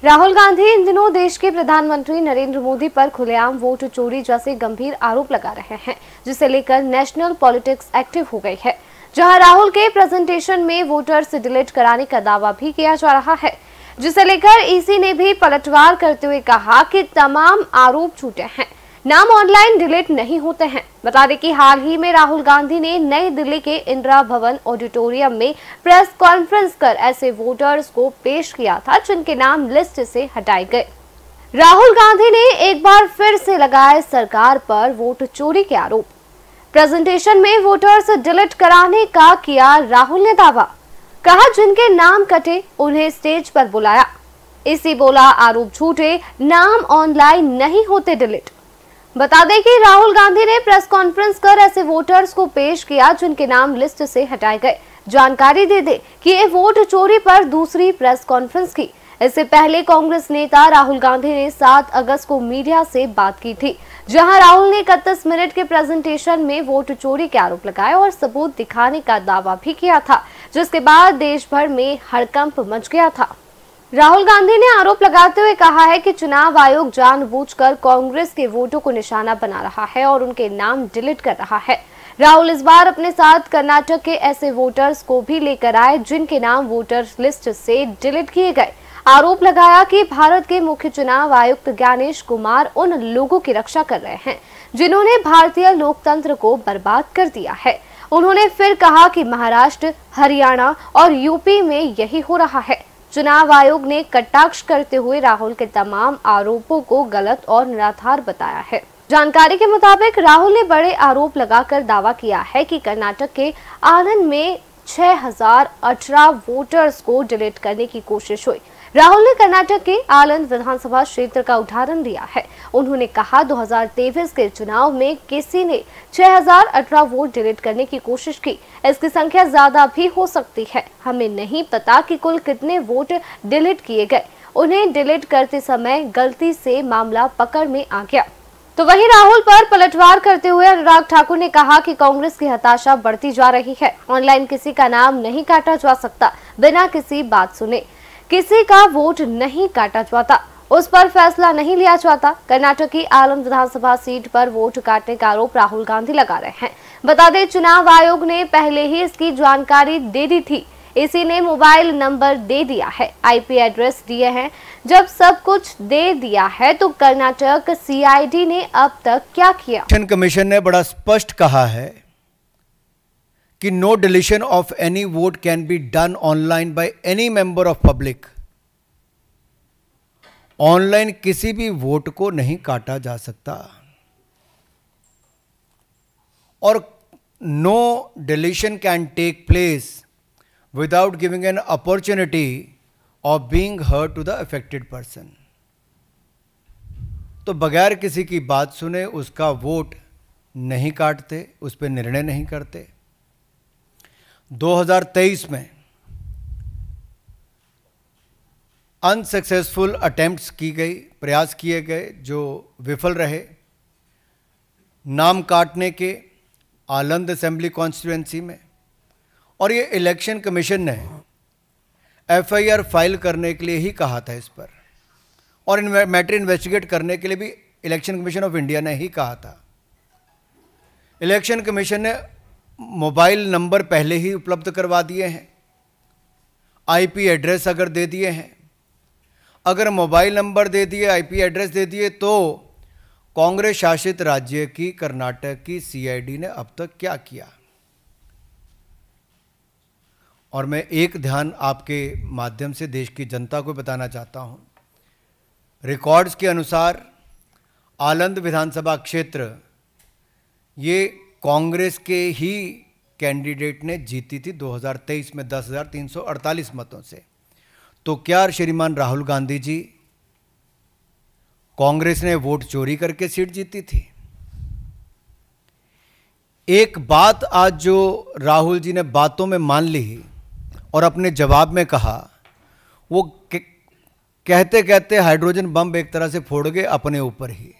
राहुल गांधी इन दिनों देश के प्रधानमंत्री नरेंद्र मोदी पर खुलेआम वोट चोरी जैसे गंभीर आरोप लगा रहे हैं, जिसे लेकर नेशनल पॉलिटिक्स एक्टिव हो गई है। जहां राहुल के प्रेजेंटेशन में वोटर्स डिलीट कराने का दावा भी किया जा रहा है, जिसे लेकर ईसी ने भी पलटवार करते हुए कहा कि तमाम आरोप झूठे हैं, नाम ऑनलाइन डिलीट नहीं होते हैं। बता दें कि हाल ही में राहुल गांधी ने नई दिल्ली के इंदिरा भवन ऑडिटोरियम में प्रेस कॉन्फ्रेंस कर ऐसे वोटर्स को पेश किया था जिनके नाम लिस्ट से हटाए गए। राहुल गांधी ने एक बार फिर से लगाए सरकार पर वोट चोरी के आरोप। प्रेजेंटेशन में वोटर्स डिलीट कराने का किया राहुल ने दावा, कहा जिनके नाम कटे उन्हें स्टेज पर बुलाया। इसी बोला आरोप झूठे, नाम ऑनलाइन नहीं होते डिलीट। बता दें कि राहुल गांधी ने प्रेस कॉन्फ्रेंस कर ऐसे वोटर्स को पेश किया जिनके नाम लिस्ट से हटाए गए। जानकारी दे दे कि ये वोट चोरी पर दूसरी प्रेस कॉन्फ्रेंस की। इससे पहले कांग्रेस नेता राहुल गांधी ने 7 अगस्त को मीडिया से बात की थी, जहां राहुल ने 31 मिनट के प्रेजेंटेशन में वोट चोरी के आरोप लगाए और सबूत दिखाने का दावा भी किया था, जिसके बाद देश भर में हड़कंप मच गया था। राहुल गांधी ने आरोप लगाते हुए कहा है कि चुनाव आयोग जानबूझकर कांग्रेस के वोटों को निशाना बना रहा है और उनके नाम डिलीट कर रहा है। राहुल इस बार अपने साथ कर्नाटक के ऐसे वोटर्स को भी लेकर आए जिनके नाम वोटर्स लिस्ट से डिलीट किए गए। आरोप लगाया कि भारत के मुख्य चुनाव आयुक्त ज्ञानेश कुमार उन लोगों की रक्षा कर रहे हैं जिन्होंने भारतीय लोकतंत्र को बर्बाद कर दिया है। उन्होंने फिर कहा कि महाराष्ट्र, हरियाणा और यूपी में यही हो रहा है। चुनाव आयोग ने कटाक्ष करते हुए राहुल के तमाम आरोपों को गलत और निराधार बताया है। जानकारी के मुताबिक राहुल ने बड़े आरोप लगाकर दावा किया है कि कर्नाटक के आनंद में 6018 वोटर्स को डिलीट करने की कोशिश हुई। राहुल ने कर्नाटक के आनंद विधानसभा क्षेत्र का उदाहरण दिया है। उन्होंने कहा 2023 के चुनाव में किसी ने 6018 वोट डिलीट करने की कोशिश की। इसकी संख्या ज्यादा भी हो सकती है। हमें नहीं पता कि कुल कितने वोट डिलीट किए गए। उन्हें डिलीट करते समय गलती से मामला पकड़ में आ गया। तो वहीं राहुल पर पलटवार करते हुए अनुराग ठाकुर ने कहा कि कांग्रेस की हताशा बढ़ती जा रही है। ऑनलाइन किसी का नाम नहीं काटा जा सकता, बिना किसी बात सुने किसी का वोट नहीं काटा जाता, उस पर फैसला नहीं लिया जाता। कर्नाटक की आलम विधानसभा सीट पर वोट काटने का आरोप राहुल गांधी लगा रहे हैं। बता दें चुनाव आयोग ने पहले ही इसकी जानकारी दे दी थी। इसी ने मोबाइल नंबर दे दिया है, आईपी एड्रेस दिए हैं। जब सब कुछ दे दिया है तो कर्नाटक सीआईडी ने अब तक क्या किया? इलेक्शन कमीशन ने बड़ा स्पष्ट कहा है कि no deletion of any vote can be done online by any member of public. Online किसी भी वोट को नहीं काटा जा सकता और no deletion can take place without giving an opportunity of being heard to the affected person. तो बगैर किसी की बात सुने उसका वोट नहीं काटते, उस पर निर्णय नहीं करते। 2023 में अनसक्सेसफुल अटेम्प्ट्स की गई, प्रयास किए गए जो विफल रहे नाम काटने के आलंद असेंबली कॉन्स्टिट्यूएंसी में, और ये इलेक्शन कमीशन ने एफआईआर फाइल करने के लिए ही कहा था इस पर, और मैटर इन्वेस्टिगेट करने के लिए भी इलेक्शन कमीशन ऑफ इंडिया ने ही कहा था। इलेक्शन कमीशन ने मोबाइल नंबर पहले ही उपलब्ध करवा दिए हैं, आईपी एड्रेस अगर दे दिए हैं, अगर मोबाइल नंबर दे दिए, आईपी एड्रेस दे दिए, तो कांग्रेस शासित राज्य की कर्नाटक की सीआईडी ने अब तक क्या किया? और मैं एक ध्यान आपके माध्यम से देश की जनता को बताना चाहता हूं। रिकॉर्ड्स के अनुसार आलंद विधानसभा क्षेत्र ये कांग्रेस के ही कैंडिडेट ने जीती थी 2023 में 10,348 मतों से। तो क्या श्रीमान राहुल गांधी जी, कांग्रेस ने वोट चोरी करके सीट जीती थी? एक बात आज जो राहुल जी ने बातों में मान ली और अपने जवाब में कहा, वो कहते कहते हाइड्रोजन बम एक तरह से फोड़ गए अपने ऊपर ही।